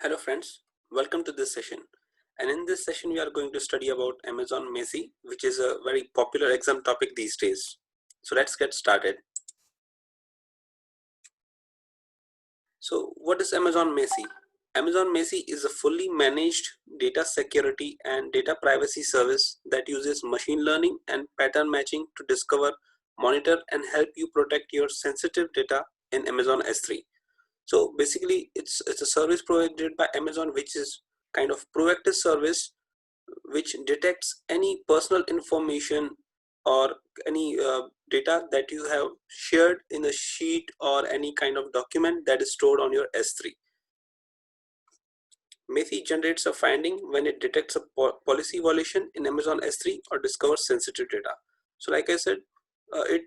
Hello friends, welcome to this session. And in this session we are going to study about Amazon Macie, which is a very popular exam topic these days. So let's get started. So what is Amazon Macie? Amazon Macie is a fully managed data security and data privacy service that uses machine learning and pattern matching to discover, monitor and help you protect your sensitive data in Amazon S3. So basically it's a service provided by Amazon, which is kind of proactive service which detects any personal information or any data that you have shared in a sheet or any kind of document that is stored on your S3. Macie generates a finding when it detects a policy violation in Amazon S3 or discovers sensitive data. So like I said, it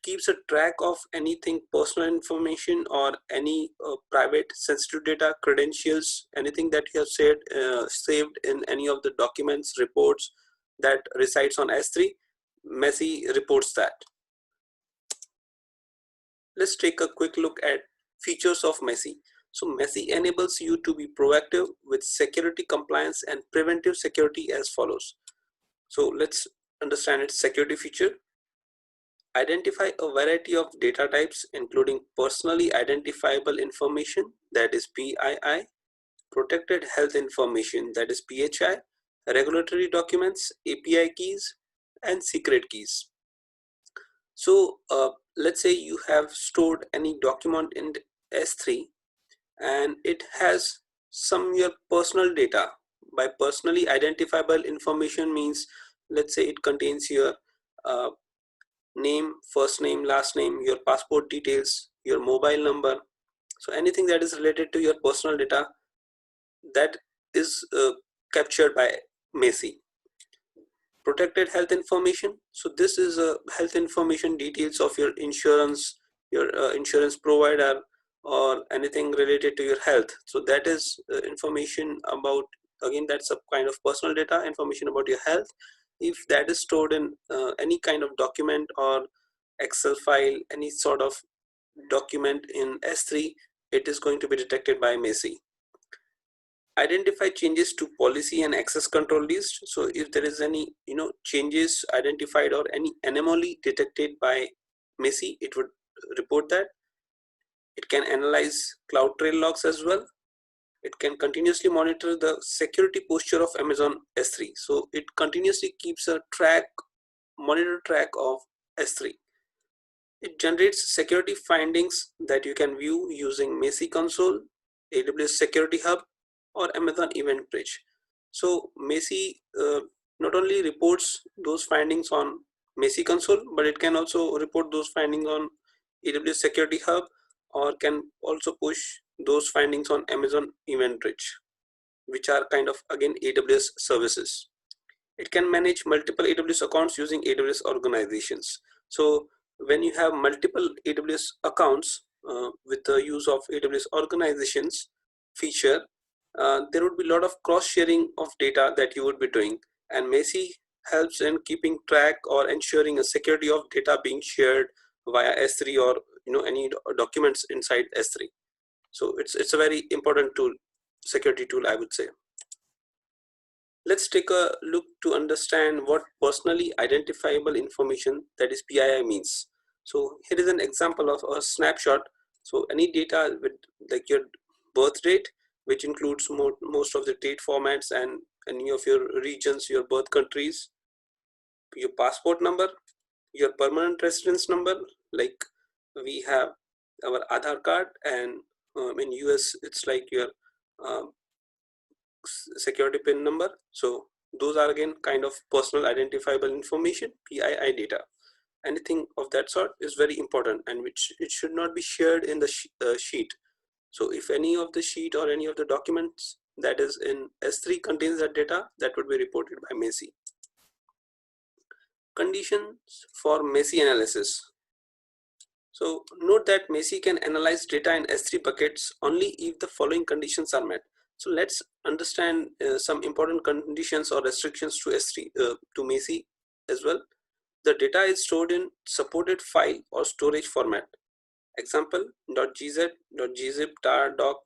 keeps a track of anything personal information or any private sensitive data, credentials, anything that you have saved in any of the documents, reports that resides on S3. Macie reports that. Let's take a quick look at features of Macie. So Macie enables you to be proactive with security compliance and preventive security as follows. So let's understand its security feature. Identify a variety of data types including personally identifiable information, that is PII, protected health information, that is PHI, regulatory documents, API keys, and secret keys. So let's say you have stored any document in S3 and it has some your personal data. By personally identifiable information means, let's say it contains your uh, name, first name, last name, your passport details, your mobile number. So anything that is related to your personal data, that is captured by Macie. Protected health information. So this is a health information, details of your insurance provider or anything related to your health. So that is information about, again, that's a kind of personal data information about your health. If that is stored in any kind of document or Excel file, any sort of document in S3, it is going to be detected by Macie. Identify changes to policy and access control list. So if there is any changes identified or any anomaly detected by Macie, it would report that. It can analyze CloudTrail logs as well. It can continuously monitor the security posture of Amazon S3. So it continuously keeps a monitor track of S3. It generates security findings that you can view using Macie Console, AWS Security Hub, or Amazon Event Bridge. So Macie not only reports those findings on Macie Console, but it can also report those findings on AWS Security Hub, or can also push those findings on Amazon Event Bridge, which are kind of again AWS services. It can manage multiple AWS accounts using AWS organizations. So when you have multiple AWS accounts with the use of AWS organizations feature, there would be a lot of cross sharing of data that you would be doing, and Macie helps in keeping track or ensuring a security of data being shared via S3 or any documents inside S3. So it's a very important tool, security tool, I would say. Let's take a look to understand what personally identifiable information, that is PII, means. So here is an example of a snapshot. So any data with like your birth date, which includes most of the date formats and any of your regions, your birth countries, your passport number, your permanent residence number, like we have our Aadhaar card, and in US it's like your uh, security pin number. So those are again kind of personal identifiable information, PII data. Anything of that sort is very important, and which it should not be shared in the sheet. So if any of the sheet or any of the documents that is in S3 contains that data, that would be reported by Macie. Conditions for Macie analysis. So note that Macie can analyze data in S3 buckets only if the following conditions are met. So let's understand some important conditions or restrictions to S3 to Macie as well. The data is stored in supported file or storage format. Example: .gz, .gzip, tar, doc,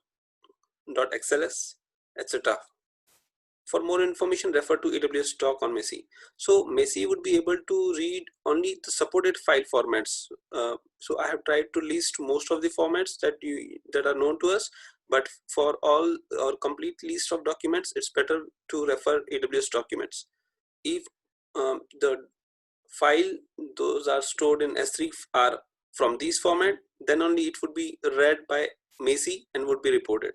.xls, etc. For more information, refer to AWS talk on Macie. So Macie would be able to read only the supported file formats. So I have tried to list most of the formats that are known to us, but for all or complete list of documents, it's better to refer AWS documents. If the file those are stored in S3 are from these format, then only it would be read by Macie and would be reported.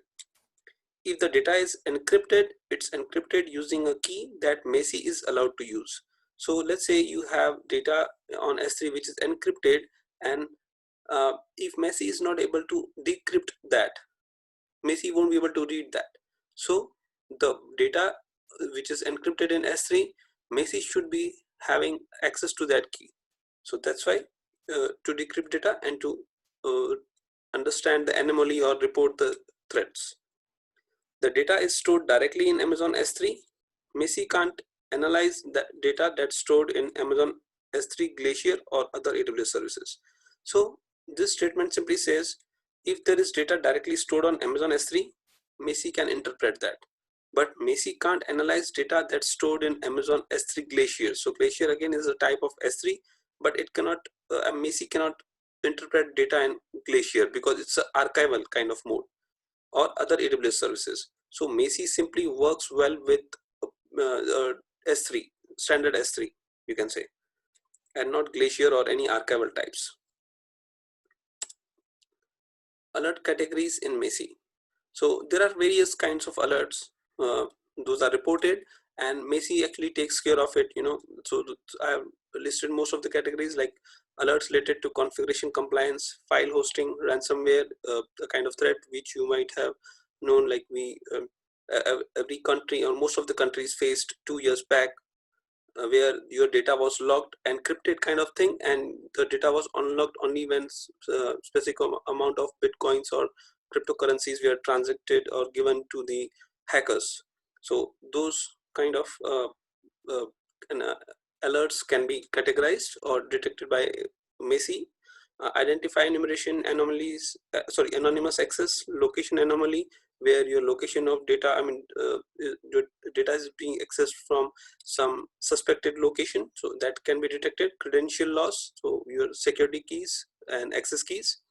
If the data is encrypted, it's encrypted using a key that Macie is allowed to use. So let's say you have data on S3 which is encrypted, and if Macie is not able to decrypt that, Macie won't be able to read that. So the data which is encrypted in S3, Macie should be having access to that key. So that's why to decrypt data and to understand the anomaly or report the threats. The data is stored directly in Amazon S3. Macie can't analyze the data that's stored in Amazon S3 Glacier or other AWS services. So this statement simply says, if there is data directly stored on Amazon S3, Macie can interpret that. But Macie can't analyze data that's stored in Amazon S3 Glacier. So Glacier again is a type of S3, but it cannot, Macie cannot interpret data in Glacier because it's an archival kind of mode or other AWS services. So Macie simply works well with S3, standard S3, you can say, and not Glacier or any archival types. Alert categories in Macie. So there are various kinds of alerts. Those are reported, and Macie actually takes care of it. So I have listed most of the categories, like alerts related to configuration compliance, file hosting, ransomware, the kind of threat which you might have known, like every country or most of the countries faced 2 years back, where your data was locked, encrypted kind of thing, and the data was unlocked only when specific amount of bitcoins or cryptocurrencies were transacted or given to the hackers. So those kind of uh, and, alerts can be categorized or detected by Macie. Identify enumeration anomalies, anonymous access, location anomaly, where your location of data, your data is being accessed from some suspected location, so that can be detected. Credential loss, so your security keys and access keys.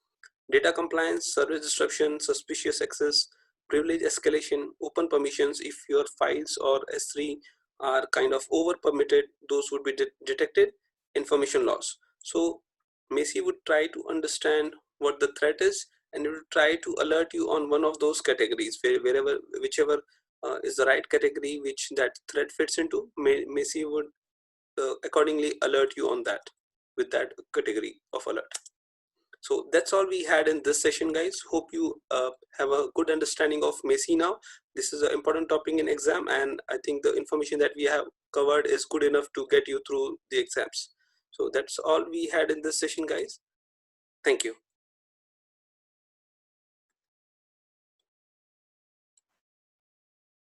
Data compliance, service disruption, suspicious access, privilege escalation, open permissions. If your files or S3 are kind of over permitted, those would be detected. Information loss. So Macie would try to understand what the threat is, and it will try to alert you on one of those categories, whichever is the right category which that threat fits into. Macie would accordingly alert you on that with that category of alert. So that's all we had in this session, guys. Hope you have a good understanding of Macie now. This is an important topic in exam, and I think the information that we have covered is good enough to get you through the exams. So that's all we had in this session, guys. Thank you.